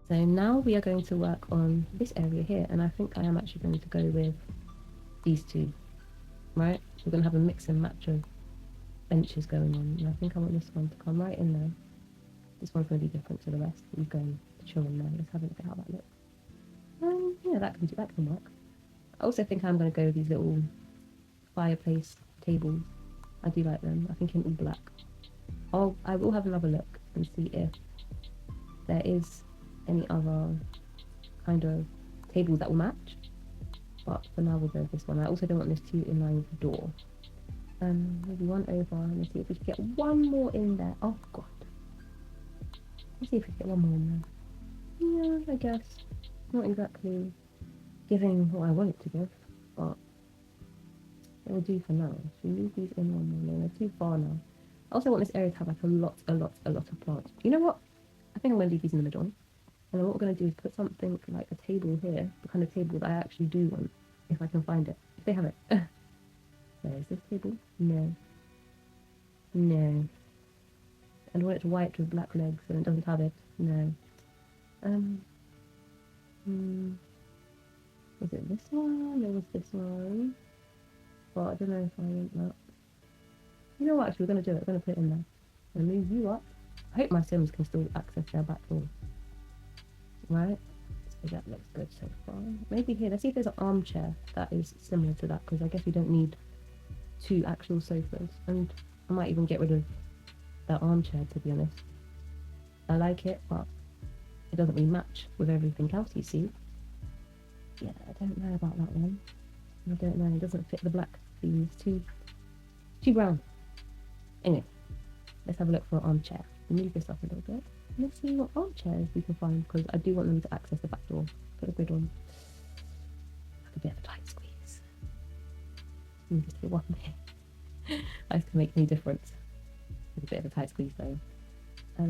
So now we are going to work on this area here, and I think I am actually going to go with these two, right? We're going to have a mix and match of benches going on, and I think I want this one to come right in there. This one's going to be different to the rest. We go chill in there. Let's have a look at how that looks. Yeah, that can work. I also think I'm going to go with these little fireplace tables. I do like them. I think in all black. I will have another look and see if there is any other kind of tables that will match. But for now, we'll go with this one. I also don't want this too in line with the door. Maybe one over. Let's see if we can get one more in there. Oh god. Let's see if we can get one more in there. Yeah, I guess. Not exactly giving what I want it to give, but it will do for now. Should we move these in one more? No, they're too far now. I also want this area to have like a lot of plants. You know what? I think I'm going to leave these in the middle. And then what we're going to do is put something like a table here, the kind of table that I actually do want, if I can find it. If they have it. Where is this table? No. No. And I want it white with black legs and it doesn't have it. No. Was it this one? It was this one. But I don't know if I want that. You know what? Actually, we're going to do it. We're going to put it in there. And move you up. I hope my Sims can still access their back door. Right? So that looks good so far. Maybe here. Let's see if there's an armchair that is similar to that. Because I guess we don't need two actual sofas. And I might even get rid of that armchair, to be honest. I like it, but it doesn't really match with everything else you see. Yeah, I don't know about that one. I don't know. It doesn't fit the black theme. It's too brown. Anyway, let's have a look for an armchair. Move this up a little bit. Let's see what armchairs we can find because I do want them to access the back door. Put a grid on. Like a bit of a tight squeeze. Just hit one there. That can make any difference. With a bit of a tight squeeze though. So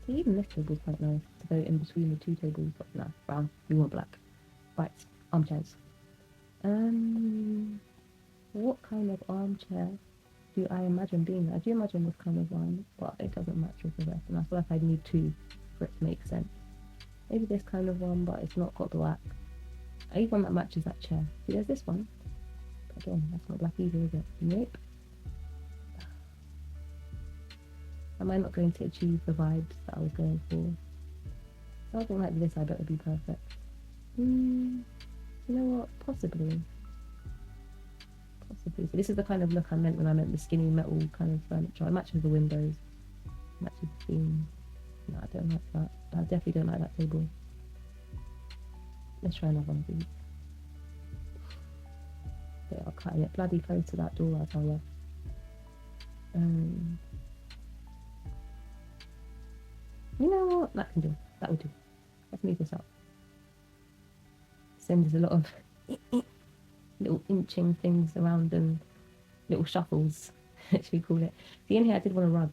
even this table's quite nice to go in between the two tables. But no, brown. We want black. Right, armchairs. What kind of armchair do I imagine being? I do imagine this kind of one, but it doesn't match with the rest, and I feel like I need two for it to make sense. Maybe this kind of one, but it's not got black. I need one that matches that chair. See, there's this one. But again, that's not black either, is it? Nope. Am I not going to achieve the vibes that I was going for? Something like this, I bet would be perfect. You know what? Possibly. So this is the kind of look I meant when I meant the skinny metal kind of furniture. It matches the windows, matches the theme. No, I don't like that. I definitely don't like that table. Let's try another one of these. They are cutting it bloody close to that door, I tell you. You know what? That can do. That will do. Let's move this up. Sends a lot of little inching things around and little shuffles, should we call it. See, in here I did want a rug,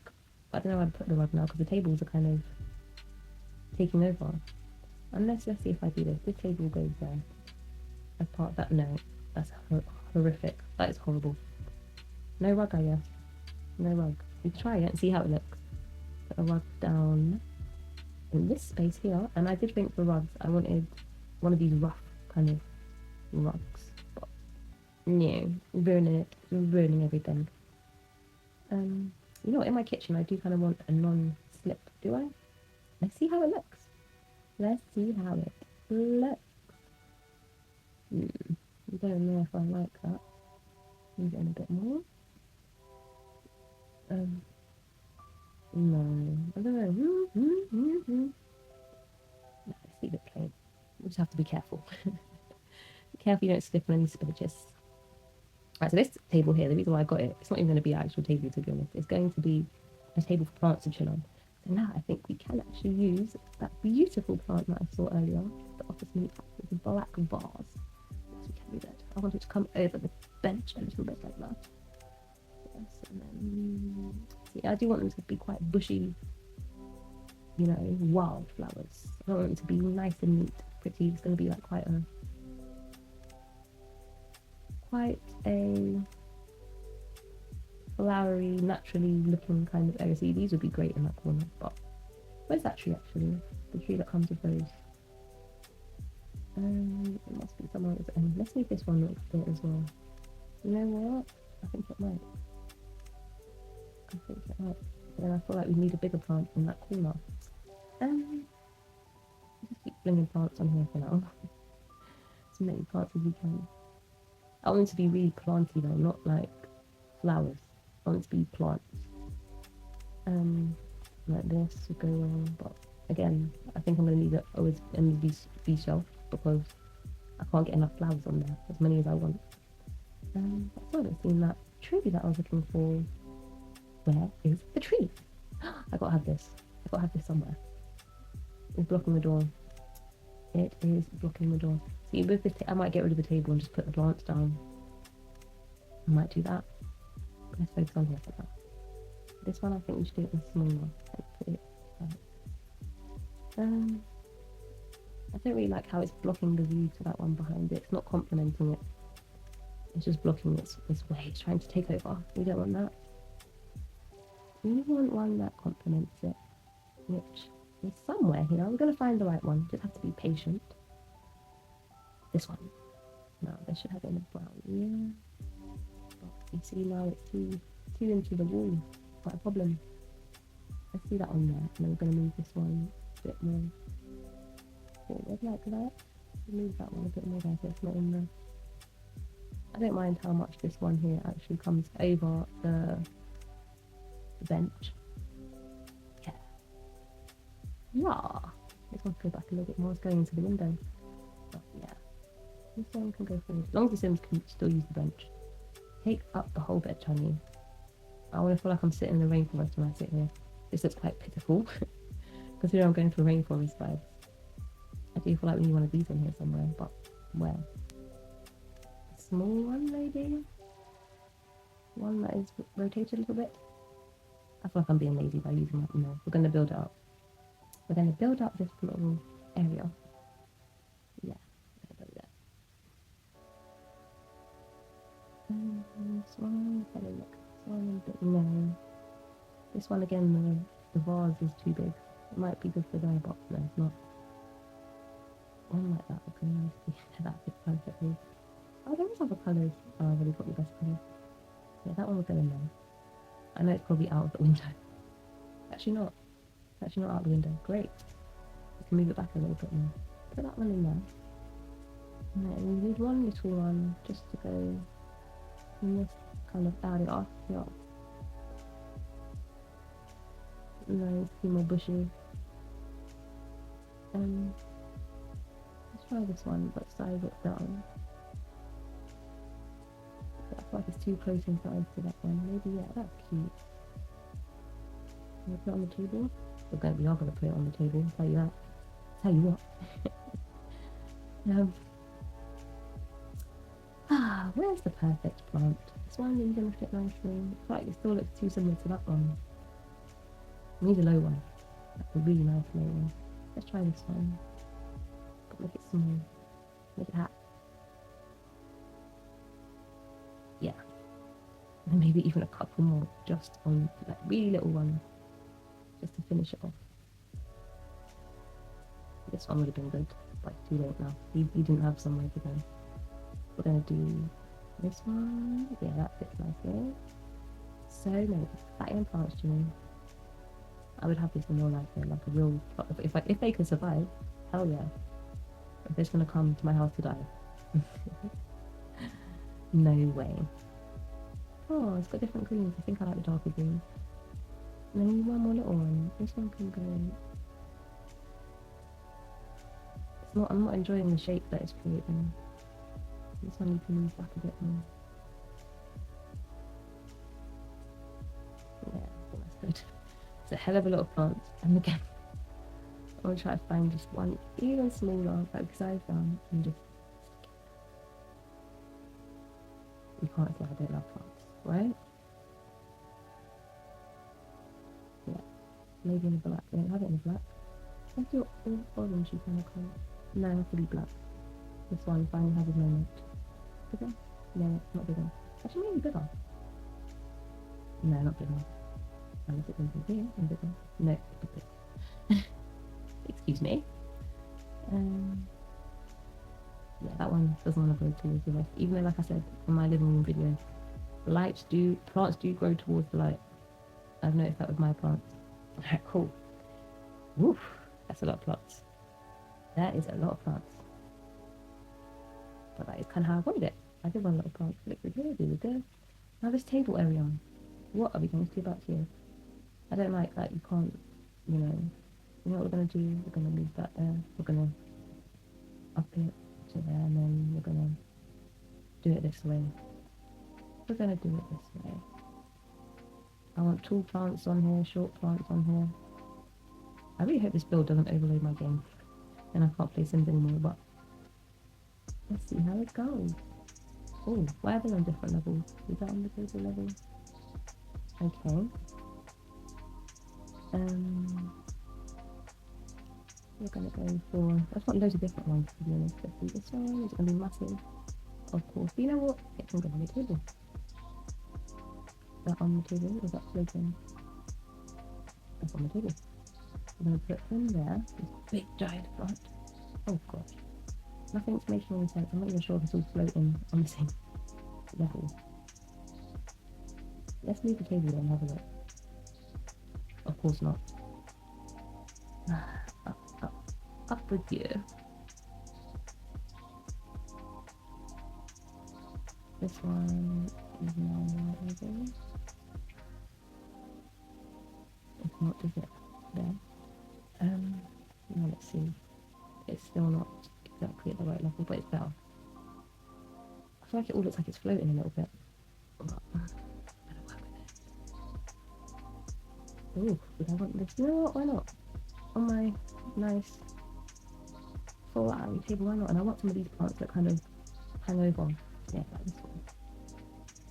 but I don't know where to put the rug now because the tables are kind of taking over. Unless, let's see if I do this. This table goes there. As part of that, no, that's horrific. That is horrible. No rug, I guess. No rug. We try it and see how it looks. Put a rug down in this space here, and I did think for rugs, I wanted one of these rough kind of rugs. No, ruining everything. You know what, in my kitchen I do kind of want a non-slip, do I? Let's see how it looks. Let's see how it looks. I don't know if I like that. Move it in a bit more. No, I don't know. No, let's leave it plain. We just have to be careful. Be careful you don't slip on any spillages. Right, so this table here, the reason why I got it, it's not even going to be an actual table to be honest. It's going to be a table for plants to chill on. So now I think we can actually use that beautiful plant that I saw earlier that offers me with the black vase. Yes, we can do that. I want it to come over the bench a little bit like that. Yes, and then see, I do want them to be quite bushy, you know, wildflowers. I don't want them to be nice and neat, pretty. It's going to be like quite a flowery, naturally looking kind of area. See, these would be great in that corner, but where's that tree actually? the tree that comes with those. It must be somewhere at the end. Let's leave this one a bit as well. You know what? I think it might. I think it might. But then I feel like we need a bigger plant in that corner. Just keep flinging plants on here for now. As many plants as we can. I want it to be really planty though, not like flowers. I want it to be plants. Like this would go on, but again, I think I'm gonna need it always in the shelf because I can't get enough flowers on there, as many as I want. I still haven't seen that tree that I was looking for. Where is the tree? I gotta have this. I gotta have this somewhere. It's blocking the door. It is blocking the door. See, with this, I might get rid of the table and just put the plants down. I might do that. But let's focus on here for now. This one, I think we should do it in smaller. I don't really like how it's blocking the view to that one behind it. It's not complementing it. It's just blocking its way. It's trying to take over. We don't want that. We want one that complements it, which is somewhere here. I'm going to find the right one. Just have to be patient. This one. No, they should have it in a brown. Yeah. But you see now it's too into the wall. Quite a problem. Let's see that on there. And then we're going to move this one a bit more forward like that. Move that one a bit more there so it's not in there. I don't mind how much this one here actually comes over the bench. Yeah. Yeah. This one can go back a little bit more. It's going into the window. But yeah. This one can go forward. As long as the Sims can still use the bench. Take up the whole bench, honey. I want to feel like I'm sitting in the rainforest when I sit here. This looks quite pitiful. Considering I'm going for rainforest vibes. I do feel like we need one of these in here somewhere, but where? A small one maybe? One that is rotated a little bit? I feel like I'm being lazy by using that. No, we're going to build it up. We're going to build up this little area. Yeah, we're going to build it. This one, have a look. This one, but no. This one again, the vase is too big. It might be good for there, but no, it's not. One like that would go nicely. That fits perfectly. Oh, there is other colours. Oh, I've already got the best colours. Yeah, that one will go in there. I know it's probably out of the window. Actually not. It's actually not out the window. Great. We can move it back a little bit more. Put that one in there. And we need one little one just to go in this kind of area. Yeah. Nice, a few more bushes. Let's try this one, but size it down. I feel like it's too close in size to that one. Maybe, yeah, that's cute. Can we put it on the table? We are going to put it on the table, I'll tell you that. Tell you what. Where's the perfect plant? This one is going to fit nicely. I feel like it still looks too similar to that one. We need a low one. Like a really nice low one. Let's try this one. But make it small. Make it hat. Yeah. And maybe even a couple more just on like really little ones. Just to finish it off. This one would have been good, but it's too late now. He didn't have somewhere to go. We're gonna do this one. Yeah, that fits nicely. So many exciting plants, you know. I would have this in more like a real. If they could survive, hell yeah. If it's gonna come to my house to die, no way. Oh, it's got different greens. I think I like the darker green. And then we need one more little one. This one can go. It's not. I'm not enjoying the shape that it's creating. This one you can move back a bit more. Yeah, I think that's good. It's a hell of a lot of plants. And again, I'm gonna try to find just one even smaller, like size down, and just. You can't say I don't love plants, right? Yeah, maybe in the black. They don't have it in the black. Let's do all orangey kind of colour. No, it has to be black. This one finally has a moment. Bigger? No, not bigger. Actually, maybe bigger. No, not bigger. Unless it goes in here and bigger. No, bigger. Excuse me. Yeah, that one doesn't want to go towards the west. Even though, like I said on my living room video, plants do grow towards the light. I've noticed that with my plants. Cool. Woof, that's a lot of plants. That is a lot of plants. But that is kind of how I wanted it. I did want a lot of plants. Look here, there. Now this table area. What are we going to do about here? I don't like that you can't, you know what we're going to do? We're going to leave that there. We're going to up it to there, and then we're going to do it this way. We're going to do it this way. I want tall plants on here, short plants on here. I really hope this build doesn't overload my game and I can't play Sims anymore, but let's see how it goes. Oh, why are they on different levels? Is that on the table level? Okay. We're gonna go for, I just want loads of different ones to be honest. Let's see this one, is it gonna be massive? Of course. But you know what? It can go on the table. Is that on the table? Or is that floating? That's on the table. I'm gonna put in there this big giant plant. Oh gosh. Nothing's making any sense. I'm not even sure if it's all floating on the same level. Let's move the table and have a look. Of course not. Up with you. This one is now over. If not, is it there? Now let's see. It's still not exactly at the right level, but it's better. I feel like it all looks like it's floating a little bit. But better work with it. Ooh, would I want this? You know what? Why not? On my nice full area table, why not? And I want some of these plants that kind of hang over. Yeah, like this one.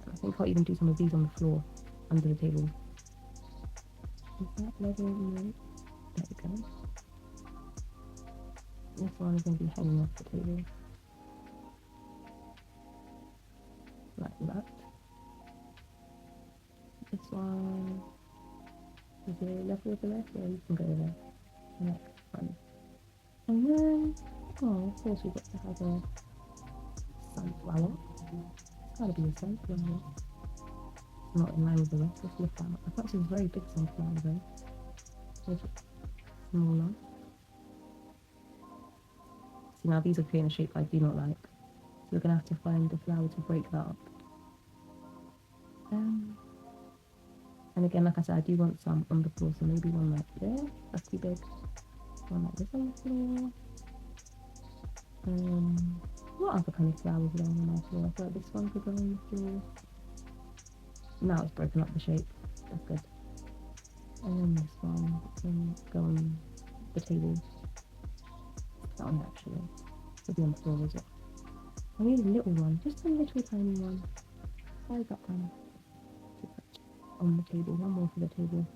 And I think I'll even do some of these on the floor under the table. Is that level? No. There we go. This one is going to be hanging off the table. Like that. This one is it level with the rest? Yeah, you can go there. Next one. And then, oh, of course we've got to have a sunflower. It's gotta be a sunflower. It's not in line with the rest. Let's lift that up. I thought it was a very big sunflower though. Make it smaller. See, now these are creating a shape I do not like. So we're gonna have to find the flower to break that up. And again, like I said, I do want some on the floor, so maybe one right there. That's too big. One like this on the floor. What other kind of flowers are on my floor? I thought this one could go on the floor. Now it's broken up the shape. That's good. And then this one can go on the table. That one actually. It'll be on the floor as well. I need a little one, just a little tiny one. Size that one. On the table, one more for the table.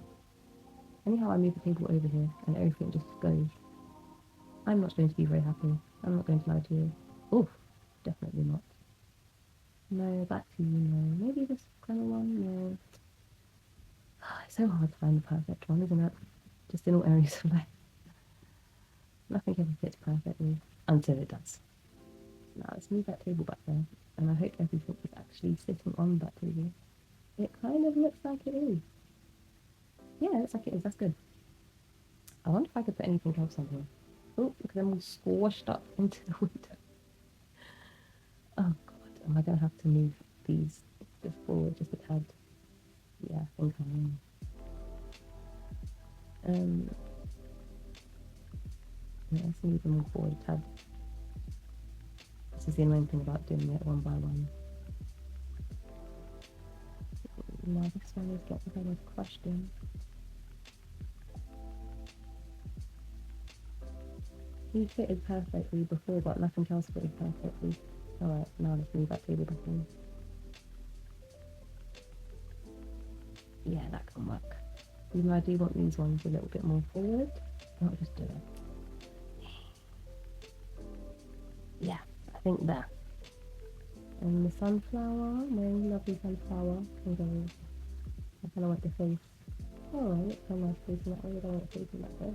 Anyhow, I move the table over here and everything just goes. I'm not going to be very happy. I'm not going to lie to you. Oof, definitely not. No, back to you, no. Maybe this kind of one, no. It's so hard to find the perfect one, isn't it? Just in all areas of life. Nothing ever fits perfectly until it does. Now let's move that table back there. And I hope everything is actually sitting on that table. It kind of looks like it is. Yeah, it looks like it is. That's good. I wonder if I could put anything else on here. Oh, look at them all squashed up into the window. Oh god, am I going to have to move these just forward just a tad? Yeah, I think I am. Yeah, let's move them all forward a tad. This is the annoying thing about doing it one by one. Now this one is getting kind of crushed in. He fitted perfectly before, but nothing else fitted perfectly. Alright, now let's move that table back in. Yeah, that can work. Even though I do want these ones a little bit more forward, I'll just do it. Yeah, I think that. And the sunflower, my lovely sunflower, can go. I kind of want the face. Oh, it looks so nice facing that way. I don't want it facing that way.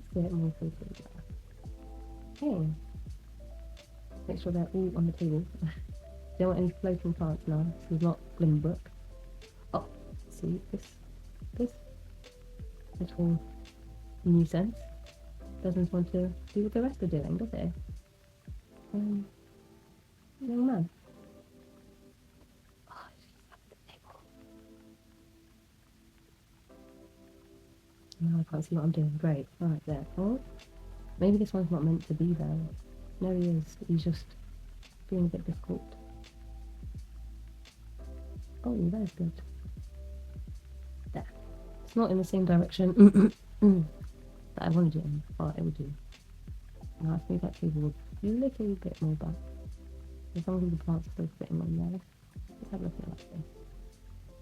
Just get more filters. Okay. Make sure they're all on the table. Don't want any floating plants now. This is not Glimmbrook. Oh, see this little nuisance doesn't want to do what the rest are doing, does it? Young man. Oh, she's up at the table. No, I can't see what I'm doing. Great. Alright, there. Oh, maybe this one's not meant to be there. No, he is. He's just being a bit difficult. Oh, that is good. There. It's not in the same direction that I wanted it in, but it will do. Now I think that table a little bit more back. As long as the plants are still fitting on there. Let's have a look at that thing.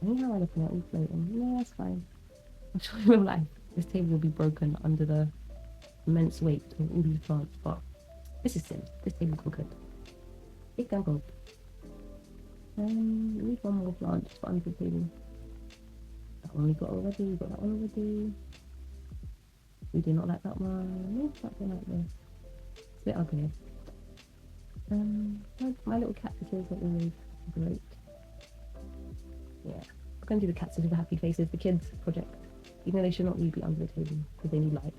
Anyhow, I'm looking at all floating. No, that's fine. I'm sure in real life this table will be broken under the immense weight of all these plants, but this is Sims. This table can good. It can go. We need one more plant just for under the table. That one we got already. We got that one already. We do not like that one. No, something like this. It's a bit ugly. My little cactuses are always great. Yeah, we're going to do the cactus with the happy faces, the kids project. Even though they should not really be under the table because they need light.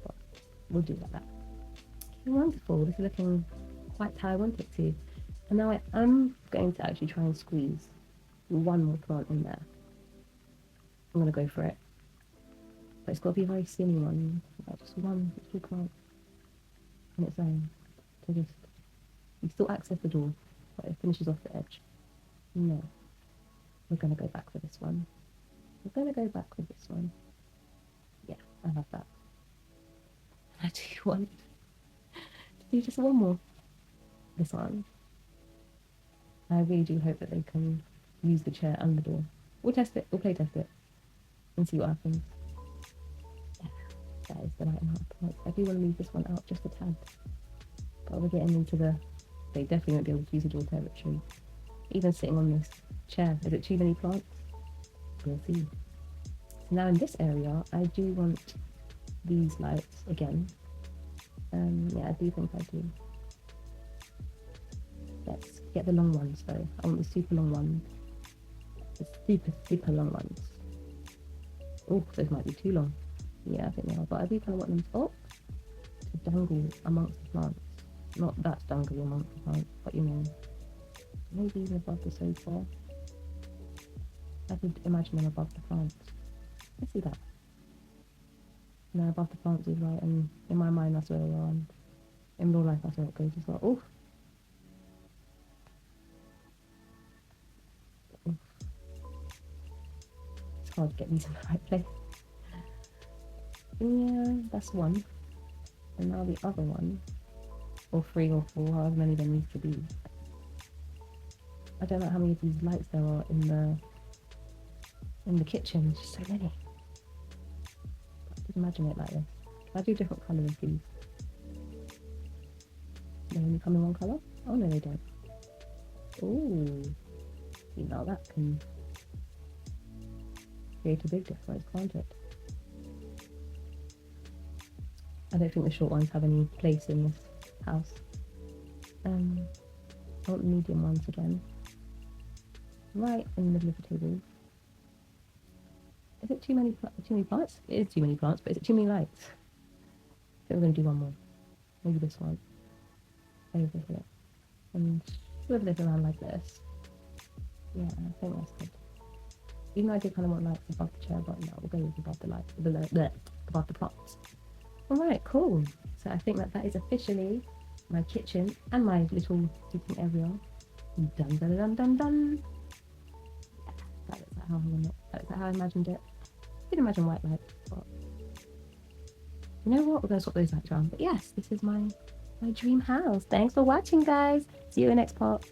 But we'll do like that. Okay, wonderful. This is looking quite how I want it to. And now I am going to actually try and squeeze one more plant in there. I'm going to go for it. But it's got to be a very skinny one. Like just one little plant on its own. To just, you still access the door, but it finishes off the edge. No. We're going to go back for this one. We're going to go back with this one. Yeah, I love that. I do want to do just one more. This one. I really do hope that they can use the chair and the door. We'll test it. We'll play test it and see what happens. Yeah, that is the right amount of plants. I do want to leave this one out just a tad. But we're getting into the... They definitely won't be able to use the door territory. Even sitting on this chair. Is it too many plants? We'll see. Now in this area, I do want these lights again. Yeah, I do think I do. Let's get the long ones though. I want the super long ones. The super long ones. Oh, those might be too long. Yeah, I think they are. But I do kind of want them to dangle amongst the plants. Not that dangle amongst the plants, but you know, maybe even above the sofa. I could imagine them above the plants. I see that. No, above the plants is right, and in my mind that's where they are, and in real life that's where it goes as well. Oh! It's hard to get these in the right place. Yeah, that's one. And now the other one. Or 3 or 4, however many there needs to be. I don't know how many of these lights there are in the kitchen. There's just so many. I could imagine it like this. I do different colours, please. They only come in one colour? Oh no, they don't. Ooh. See, now that can create a big difference, can't it? I don't think the short ones have any place in this house. I want the medium ones again. Right in the middle of the table. Is it too many plants? It is too many plants, but is it too many lights? I think we're going to do one more. Maybe this one. Over here. And swivel it around like this. Yeah, I think that's good. Even though I did kind of want lights above the chair, but no, we'll go with above the lights, above the plants. Alright, cool. So I think that is officially my kitchen and my little sitting area. Dun dun dun dun dun. Yeah, that looks like how I want it. That looks like how I imagined it. I did imagine white lights, but you know what? We're gonna swap those lights around. But yes, this is my dream house. Thanks for watching, guys. See you in the next part.